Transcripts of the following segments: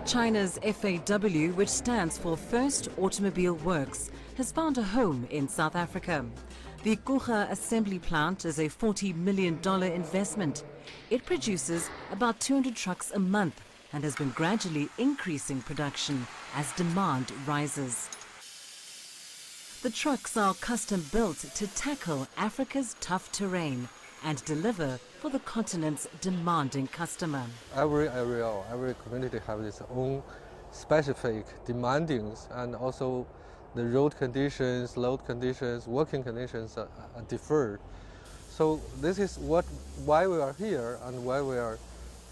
China's FAW, which stands for First Automobile Works, has found a home in South Africa. The Guga assembly plant is a $40 million investment. It produces about 200 trucks a month and has been gradually increasing production as demand rises. The trucks are custom built to tackle Africa's tough terrain and deliver for the continent's demanding customer. Every area or every community have its own specific demandings, and also the road conditions, load conditions, working conditions are different. So this is why we are here and why we are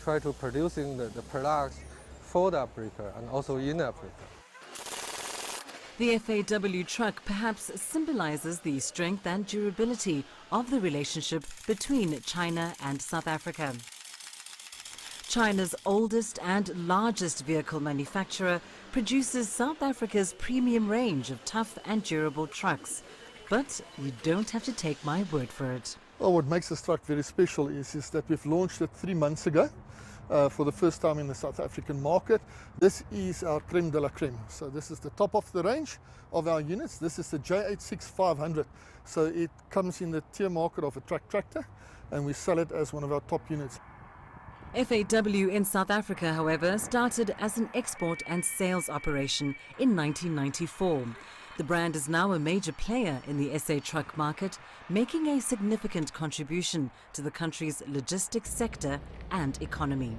trying to producing the products for Africa and also in Africa. The FAW truck perhaps symbolizes the strength and durability of the relationship between China and South Africa. China's oldest and largest vehicle manufacturer produces South Africa's premium range of tough and durable trucks. But you don't have to take my word for it. Well, what makes this truck very special is that we've launched it 3 months ago. For the first time in the South African market. This is our creme de la creme. So this is the top of the range of our units. This is the J86-500. So it comes in the tier market of a truck tractor, and we sell it as one of our top units. FAW in South Africa, however, started as an export and sales operation in 1994. The brand is now a major player in the SA truck market, making a significant contribution to the country's logistics sector and economy.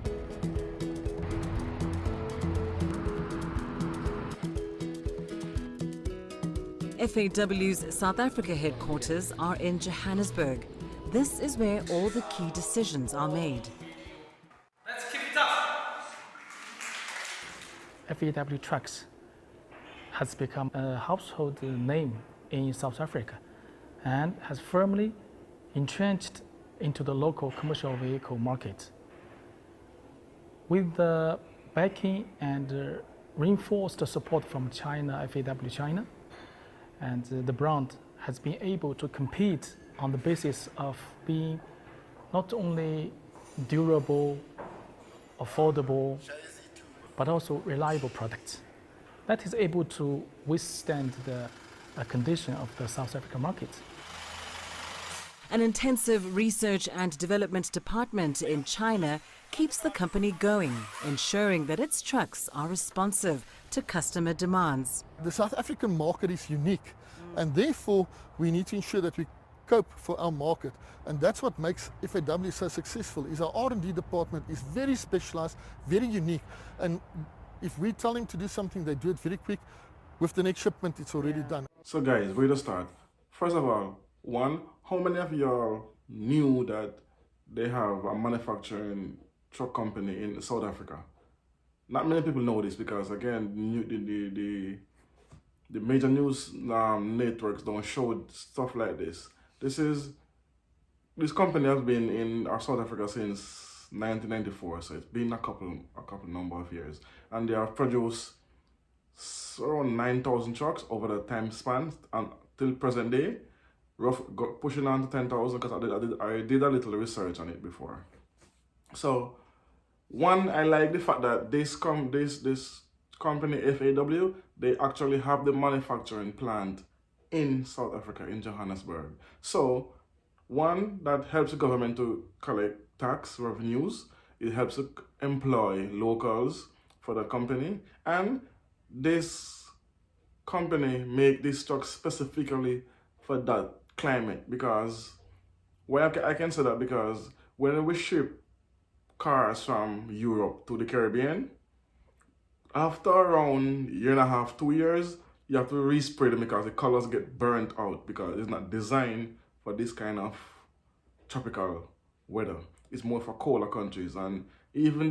FAW's South Africa headquarters are in Johannesburg. This is where all the key decisions are made. Let's keep it up! FAW Trucks has become a household name in South Africa and has firmly entrenched into the local commercial vehicle market. With the backing and reinforced support from China, FAW China, and the brand has been able to compete on the basis of being not only durable, affordable, but also reliable products that is able to withstand the condition of the South African market. An intensive research and development department in China keeps the company going, ensuring that its trucks are responsive to customer demands. The South African market is unique, and therefore we need to ensure that we cope for our market. And that's what makes FAW so successful, is our R&D department is very specialized, very unique. And if we tell them to do something, they do it very quick. With the next shipment, it's already done. So guys, where to start? First of all, how many of y'all knew that they have a manufacturing truck company in South Africa? Not many people know this because, again, the major news networks don't show stuff like this. This company has been in South Africa since 1994, so it's been a couple number of years, and they have produced around 9,000 trucks over the time span until present day, pushing on to 10,000 because I did a little research on it before. So I like the fact that this company FAW, they actually have the manufacturing plant in South Africa, in Johannesburg. So that helps the government to collect tax revenues. It helps to employ locals for the company, and this company make this truck specifically for that climate. because I can say that because when we ship cars from Europe to the Caribbean, after around 1.5 to 2 years, you have to respray them because the colors get burnt out because it's not designed for this kind of tropical weather. It's more for colder countries, and even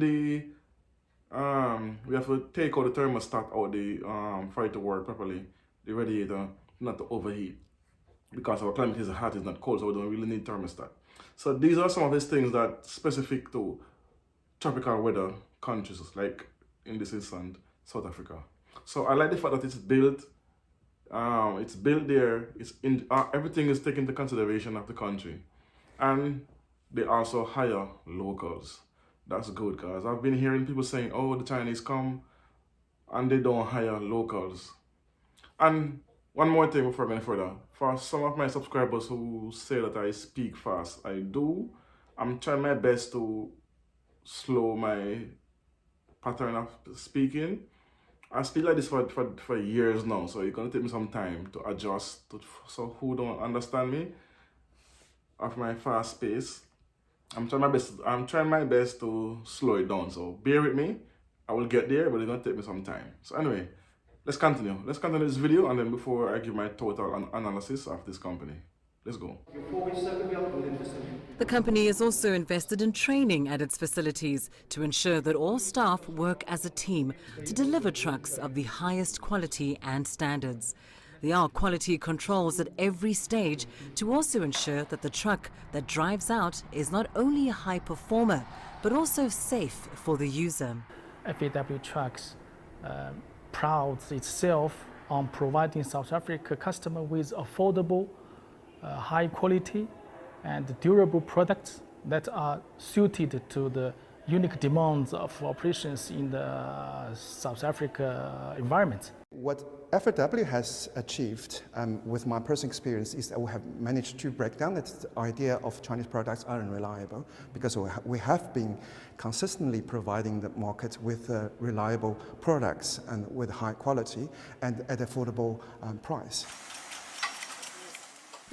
we have to take out the thermostat out for it to work properly, the radiator not to overheat, because our climate is hot, it's not cold, so we don't really need thermostat. So these are some of these things that specific to tropical weather countries, like in this instance South Africa. So I like the fact that it's built there. Everything is taken into consideration of the country, and they also hire locals. That's good, because I've been hearing people saying, oh, the Chinese come and they don't hire locals. And one more thing before going further, for some of my subscribers who say that I speak fast, I do. I'm trying my best to slow my pattern of speaking. I speak like this for years now, so it's gonna take me some time to adjust so who don't understand me of my fast pace. I'm trying my best to slow it down, so bear with me. I will get there, but it's gonna take me some time. So anyway, let's continue this video, and then before I give my total analysis of this company, let's go. The company has also invested in training at its facilities to ensure that all staff work as a team to deliver trucks of the highest quality and standards. There are quality controls at every stage to also ensure that the truck that drives out is not only a high performer, but also safe for the user. FAW Trucks prouds itself on providing South Africa customer with affordable, high quality and durable products that are suited to the unique demands of operations in the South Africa environment. What FAW has achieved with my personal experience is that we have managed to break down the idea of Chinese products are unreliable, because we have been consistently providing the market with reliable products and with high quality and at affordable price.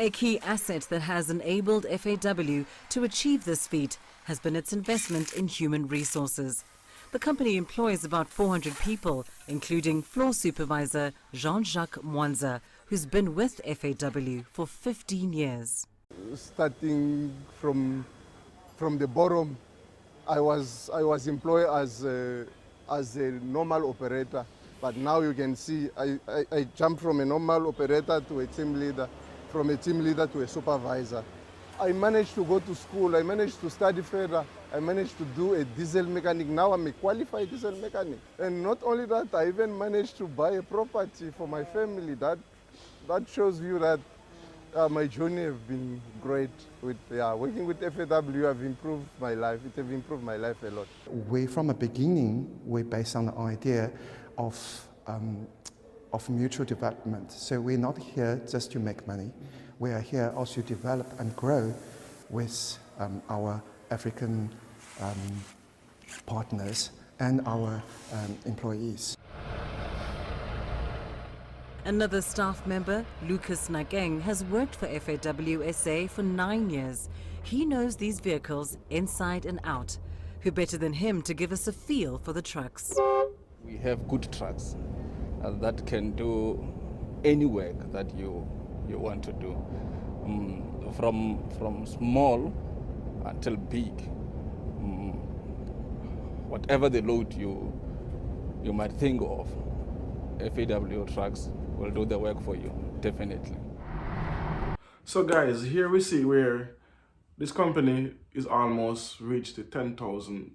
A key asset that has enabled FAW to achieve this feat has been its investment in human resources. The company employs about 400 people, including floor supervisor Jean-Jacques Mwanza, who's been with FAW for 15 years. Starting from the bottom, I was employed as a normal operator, but now you can see I jumped from a normal operator to a team leader, from a team leader to a supervisor. I managed to go to school, I managed to study further, I managed to do a diesel mechanic. Now I'm a qualified diesel mechanic. And not only that, I even managed to buy a property for my family. That shows you that my journey has been great. Working with FAW have improved my life. It has improved my life a lot. From the beginning, we based on the idea of mutual development. So we're not here just to make money. We are here also to develop and grow with our African partners and our employees. Another staff member, Lucas Nageng, has worked for FAW SA for 9 years. He knows these vehicles inside and out. Who better than him to give us a feel for the trucks? We have good trucks that can do any work that you want to do, from small until big. Whatever the load you might think of, FAW trucks will do the work for you, definitely. So guys, here we see where this company is almost reached the 10,000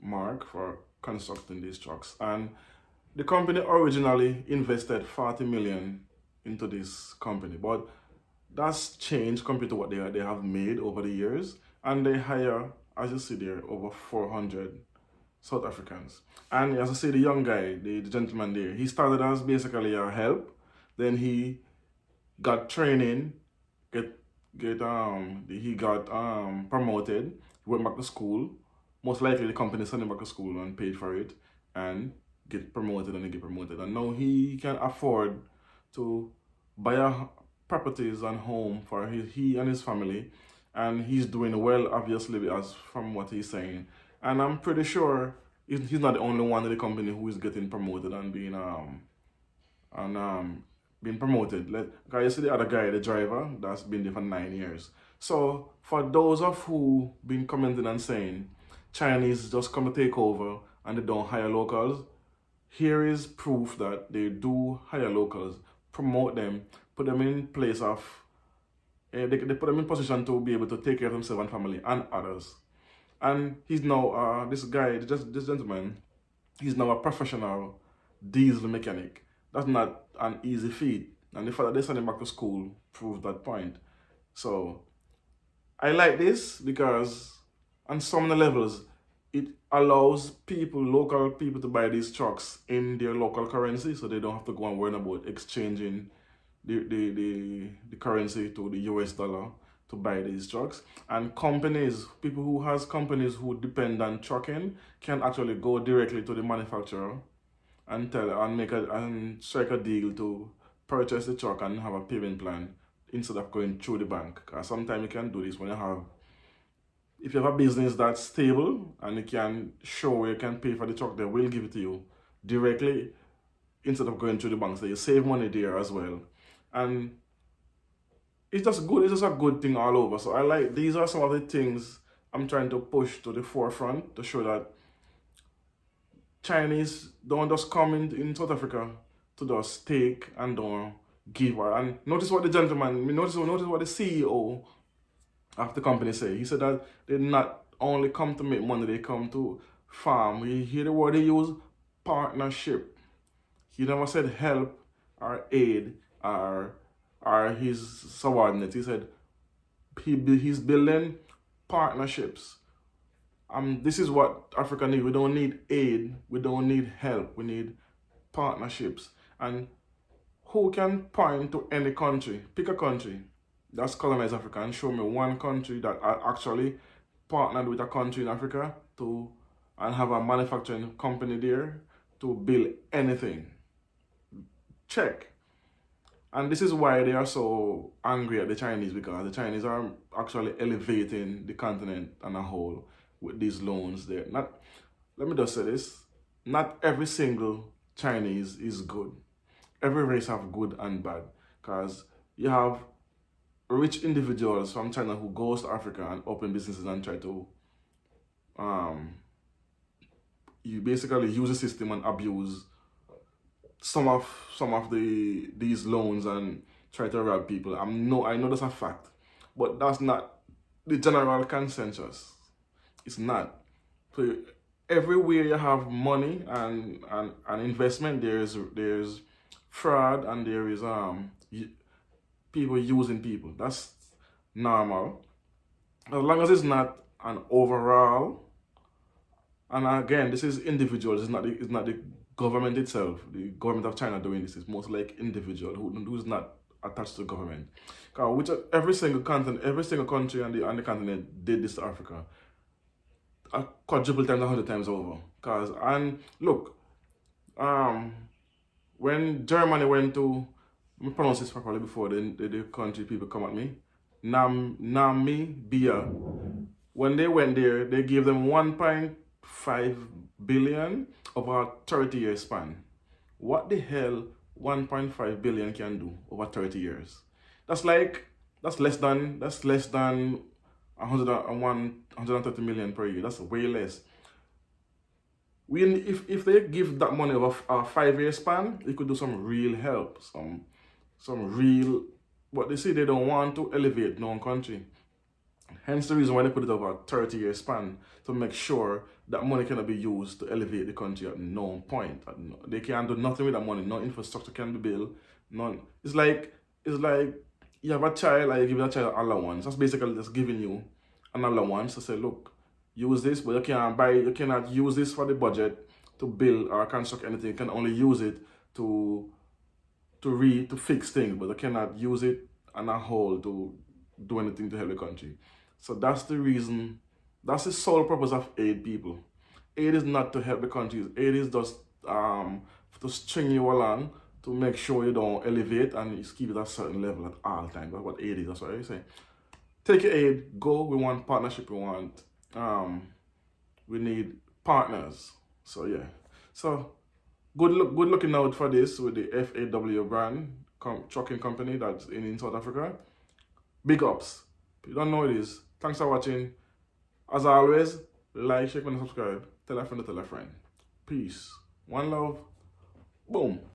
mark for constructing these trucks, and the company originally invested 40 million into this company, but that's changed compared to what they have made over the years, and they hire, as you see there, over 400 South Africans. And as I say, the young guy, the gentleman there, he started as basically a help, then he got training, he got promoted, went back to school. Most likely the company sent him back to school and paid for it, and get promoted, and now he can afford to buy properties and home for he and his family, and he's doing well, obviously, as from what he's saying. And I'm pretty sure he's not the only one in the company who is getting promoted and being promoted. Like you see the other guy, the driver, that's been there for 9 years. So for those of who been commenting and saying Chinese just come to take over and they don't hire locals, here is proof that they do hire locals, promote them, put them in place of, they put them in position to be able to take care of themselves and family and others. And he's now, this gentleman, he's now a professional diesel mechanic. That's not an easy feat. And the fact that they sent him back to school proves that point. So I like this because on some of the levels, it allows people, local people, to buy these trucks in their local currency, so they don't have to go and worry about exchanging the currency to the US dollar to buy these trucks. And companies, people who has companies who depend on trucking, can actually go directly to the manufacturer and strike a deal to purchase the truck and have a payment plan instead of going through the bank. Because sometimes you can do this when if you have a business that's stable and you can show where you can pay for the truck, they will give it to you directly instead of going through the bank. So you save money there as well. And it's just good. It's just a good thing all over. So these are some of the things I'm trying to push to the forefront to show that Chinese don't just come in South Africa to just take and don't give. And notice what the gentleman, notice what the CEO of the company say. He said that they not only come to make money, they come to farm. You hear the word they use? Partnership. He never said help or aid or his subordinates. He said he's building partnerships. This is what Africa needs. We don't need aid. We don't need help. We need partnerships. And who can point to any country? Pick a country that's colonized Africa and show me one country that actually partnered with a country in Africa and have a manufacturing company there to build anything. Check. And this is why they are so angry at the Chinese, because the Chinese are actually elevating the continent on a whole with these loans there. Let me just say this, not every single Chinese is good. Every race have good and bad, because you have rich individuals from China who goes to Africa and open businesses and try to you basically use the system and abuse some of these loans and try to rob people. I know that's a fact, but that's not the general consensus. It's not. So everywhere you have money and investment, there's fraud and there is people using people. That's normal, as long as it's not an overall. And again, this is individuals. It's not the government itself. The government of China doing this is most like individual who's not attached to the government. Which every single country on the continent did this to Africa. A quadruple times, 100 times over. And look, when Germany went to, let me pronounce this properly before the country people come at me, Namibia. When they went there, they gave them 1.5 billion over a 30-year span. What the hell 1.5 billion can do over 30 years? That's less than 130 million per year. That's way less. If they give that money over a 5-year span, they could do some real help, some real. But they say they don't want to elevate no country. Hence the reason why they put it over a 30-year span, to make sure that money cannot be used to elevate the country at no point. They can't do nothing with that money. No infrastructure can be built. None. It's like you have a child and you give that child an allowance. That's basically just giving you an allowance to say, look, use this, but you cannot use this for the budget to build or construct anything. You can only use it to fix things, but you cannot use it on a whole to do anything to help the country. So that's the reason, that's the sole purpose of aid, people. Aid is not to help the countries. Aid is just to string you along, to make sure you don't elevate and you keep it at a certain level at all times. That's what aid is. That's what I say. Take your aid, go. We want partnership. We need partners. So yeah. So good looking out for this with the FAW brand trucking company that's in South Africa. Big ups. If you don't know what it is, thanks for watching. As always, like, share, and subscribe. Tell a friend to tell a friend. Peace. One love. Boom.